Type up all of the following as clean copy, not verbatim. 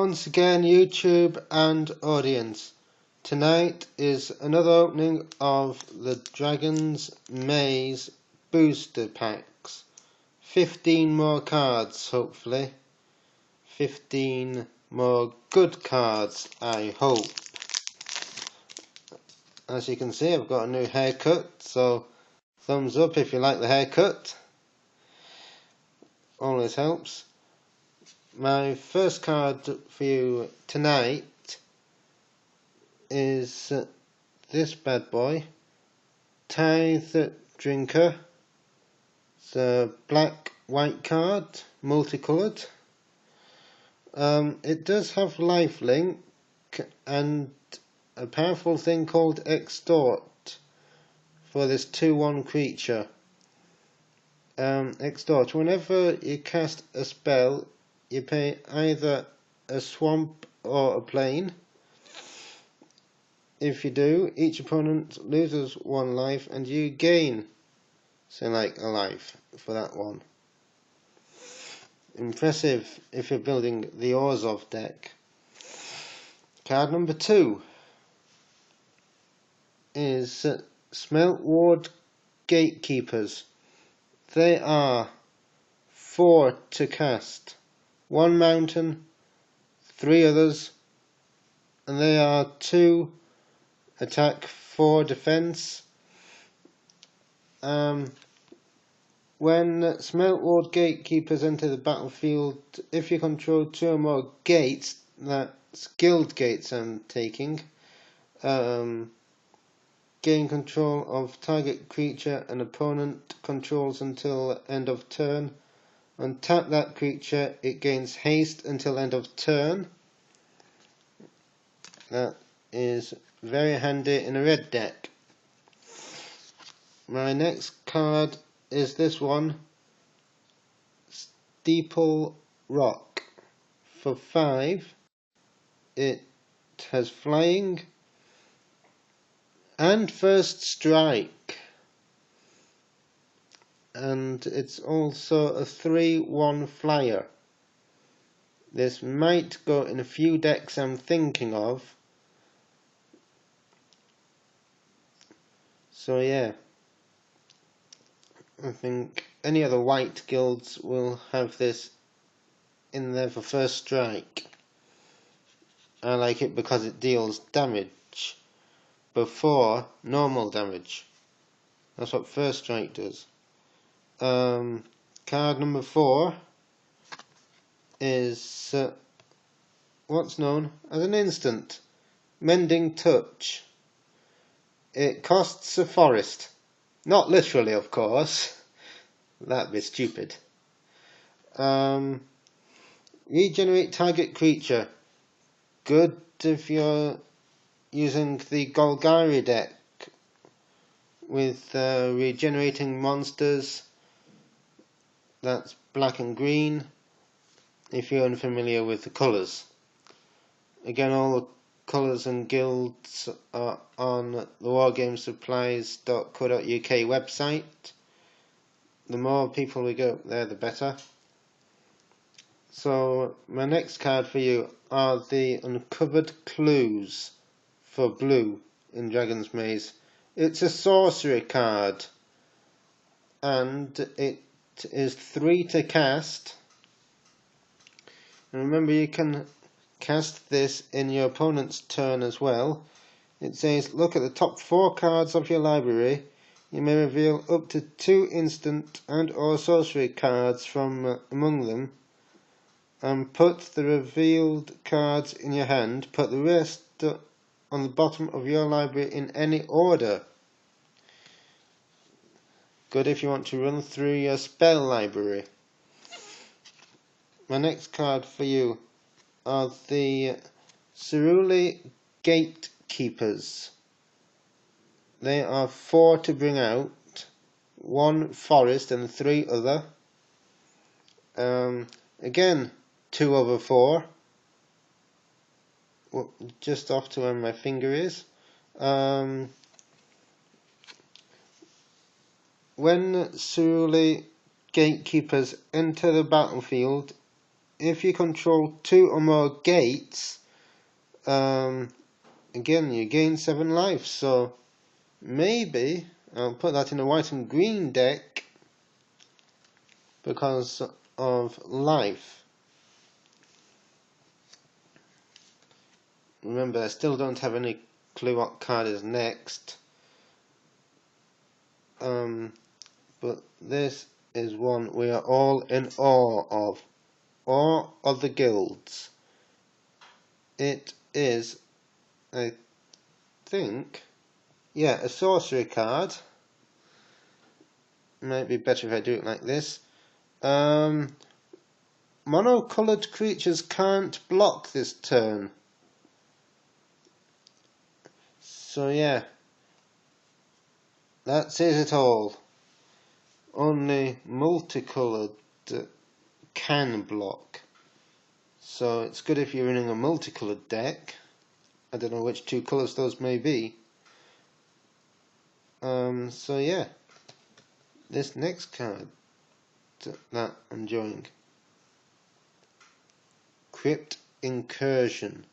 once again, YouTube and audience. Tonight is another opening of the Dragon's Maze booster packs. 15 more cards, hopefully. 15 more good cards, I hope. As you can see, I've got a new haircut, so thumbs up if you like the haircut. Always helps. My first card for you tonight is this bad boy, Tithe Drinker. It's a black white card, multicoloured. It does have lifelink and a powerful thing called Extort for this 2/1 creature. Extort, whenever you cast a spell, you pay either a swamp or a plain. If you do, each opponent loses 1 life and you gain, say, like a life for that one. Impressive if you're building the Orzhov deck. Card number 2 is Smeltward Gatekeepers. They are 4 to cast, 1 mountain, 3 others, and they are 2 attack, 4 defense. When Smeltward Gatekeepers enter the battlefield, if you control 2 or more gates, that's guild gates I'm taking, gain control of target creature an opponent controls until end of turn. Untap that creature, it gains haste until end of turn. That is very handy in a red deck. My next card is this one, Steeple Rock. For 5, it has flying and first strike, and it's also a 3/1 flyer. This might go in a few decks I'm thinking of, so yeah, I think any other white guilds will have this in there for first strike. I like it because it deals damage before normal damage. That's what first strike does. Card number 4 is what's known as an instant, Mending Touch. It costs a forest. Not literally, of course. That'd be stupid. Regenerate target creature. Good if you're using the Golgari deck with regenerating monsters. That's black and green, if you're unfamiliar with the colours. Again, all the colours and guilds are on the wargamesupplies.co.uk website. The more people we go there, the better. So my next card for you are the Uncovered Clues for blue in Dragon's Maze. It's a sorcery card, and it is 3 to cast. And remember, you can cast this in your opponent's turn as well. It says, look at the top 4 cards of your library. You may reveal up to 2 instant and or sorcery cards from among them, and put the revealed cards in your hand. Put the rest on the bottom of your library in any order. Good if you want to run through your spell library. My next card for you are the Cerule Gatekeepers. They are 4 to bring out, 1 forest and 3 other. Again, 2 over 4. Just off to where my finger is. When Cerule Gatekeepers enter the battlefield, if you control 2 or more gates, again you gain 7 life. So maybe I'll put that in a white and green deck because of life. Remember, I still don't have any clue what card is next. But this is one we are all in awe of. Awe of the guilds. It is, I think, yeah, a sorcery card. Might be better if I do it like this. Mono-coloured creatures can't block this turn. So yeah, that says it all. Only multicoloured can block. So it's good if you're running a multicoloured deck. I don't know which 2 colours those may be. So yeah, this next card that I'm enjoying. Crypt Incursion.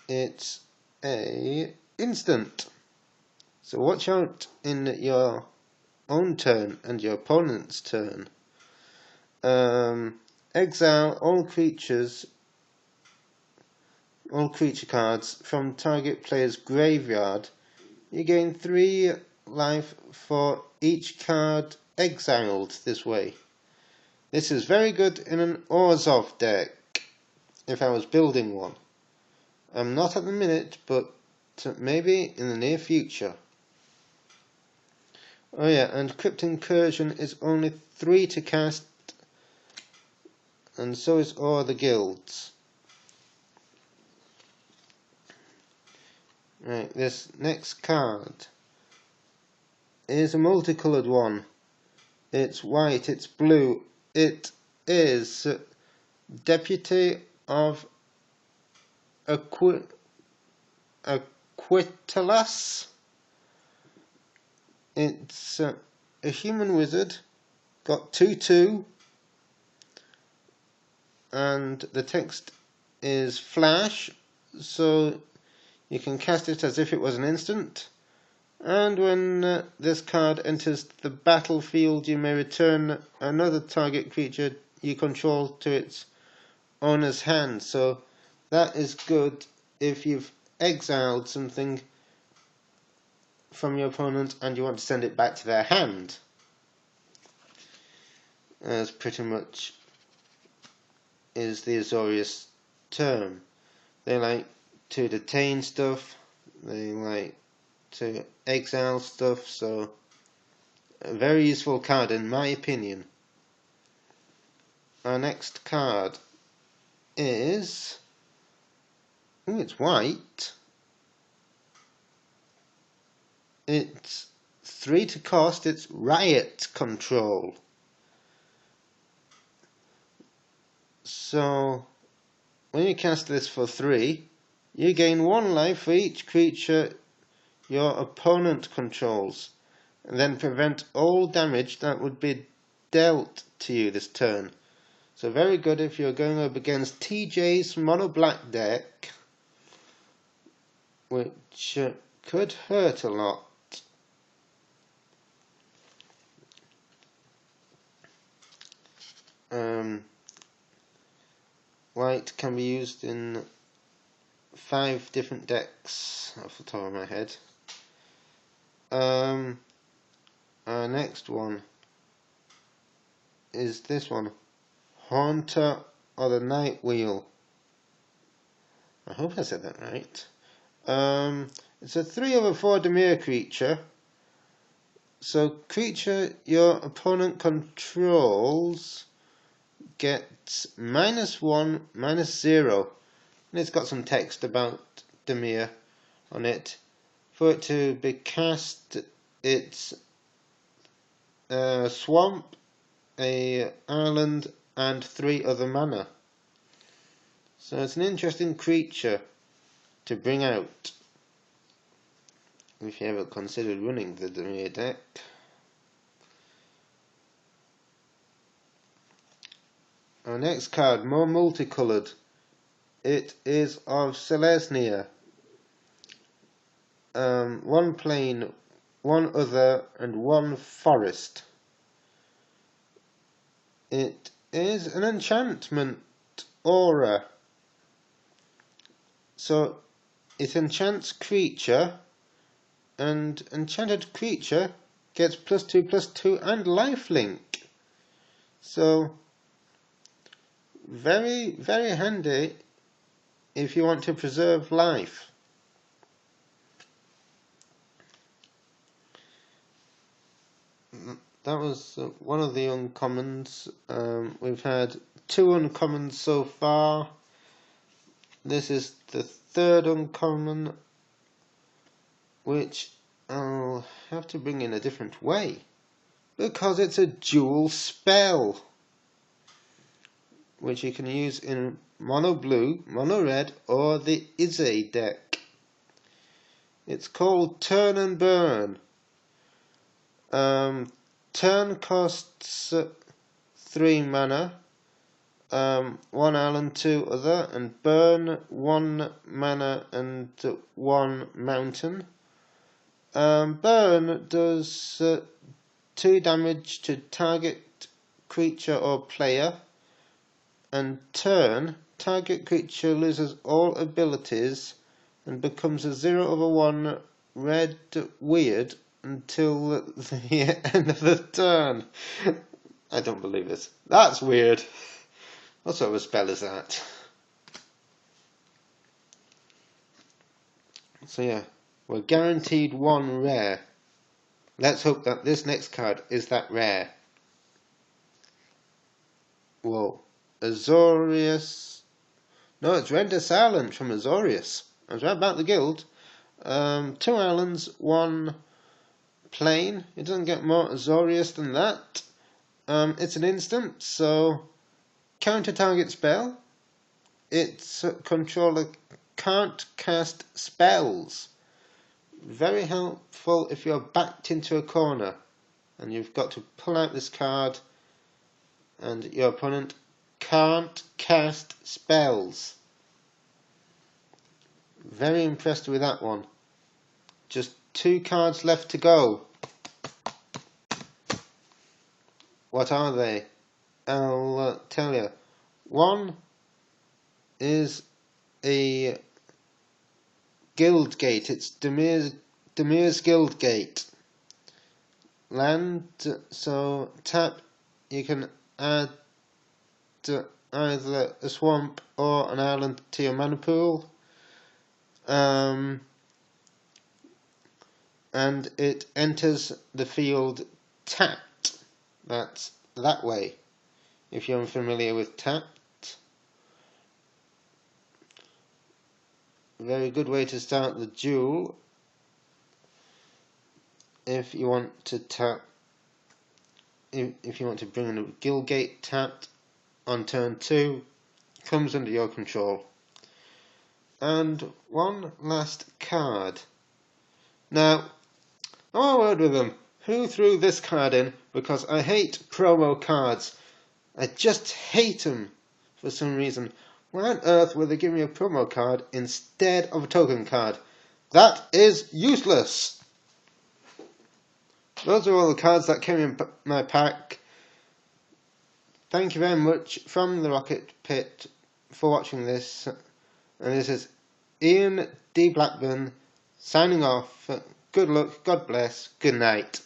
It's a instant. So watch out in your own turn and your opponent's turn. Exile all creature cards from target player's graveyard. You gain 3 life for each card exiled this way. This is very good in an Orzhov deck, if I was building one. I'm not at the minute, but maybe in the near future. Oh yeah, and Crypt Incursion is only 3 to cast, and so is all the guilds. Right, this next card is a multicoloured one. It's white, it's blue. It is Deputy of Aquitalas. It's a human wizard, got 2/2, and the text is flash, so you can cast it as if it was an instant. And when this card enters the battlefield, you may return another target creature you control to its owner's hand. So that is good if you've exiled something from your opponent and you want to send it back to their hand. As pretty much is the Azorius term. They like to detain stuff, they like to exile stuff, so a very useful card in my opinion. Our next card is, it's white. It's 3 to cost, it's Riot Control. So when you cast this for 3, you gain 1 life for each creature your opponent controls, and then prevent all damage that would be dealt to you this turn. So very good if you're going up against TJ's mono black deck, which could hurt a lot. White can be used in 5 different decks off the top of my head. Our next one is this one, Haunter of the Night Wheel. I hope I said that right. It's a 3/4 Dimir creature. So creature your opponent controls gets -1, -0. And it's got some text about Dimir on it. For it to be cast, it's a swamp, a island, and 3 other mana. So it's an interesting creature to bring out if you ever considered running the Dimir deck. Our next card, more multicoloured. It is of Selesnya. One plain, one other, and one forest. It is an enchantment aura. So it enchants creature, and enchanted creature gets +2/+2 and lifelink. So very, very handy if you want to preserve life. That was one of the uncommons. We've had 2 uncommons so far. This is the 3rd uncommon, which I'll have to bring in a different way, because it's a dual spell, which you can use in mono blue, mono red, or the Izze deck. It's called Turn and Burn. Turn costs 3 mana, 1 island, 2 other, and burn 1 mana and 1 mountain. Burn does 2 damage to target creature or player, and turn, target creature loses all abilities and becomes a 0/1 red weird until the end of the turn. I don't believe this. That's weird. What sort of a spell is that? So yeah, we're guaranteed 1 rare. Let's hope that this next card is that rare. Whoa. Azorius. No, it's Render Silent from Azorius. I was right about the guild. 2 islands, 1 plain. It doesn't get more Azorius than that. It's an instant, so counter target spell. Its controller can't cast spells. Very helpful if you're backed into a corner and you've got to pull out this card and your opponent can't cast spells. Very impressed with that one. Just 2 cards left to go. What are they? I'll tell you. One is a Guild Gate. It's Dimir's Guild Gate. Land, so tap, you can add either a swamp or an island to your mana pool. And it enters the field tapped. That's that way, if you're unfamiliar with tapped. Very good way to start the duel. If you want to tap, if you want to bring in a Guild Gate tapped on turn 2, comes under your control. And one last card. Now, I want a word with them. Who threw this card in? Because I hate promo cards. I just hate them for some reason. Why on earth would they give me a promo card instead of a token card? That is useless. Those are all the cards that came in my pack. Thank you very much from the Rocket Pit for watching this. And this is Ian D. Blackburn signing off. Good luck, God bless, good night.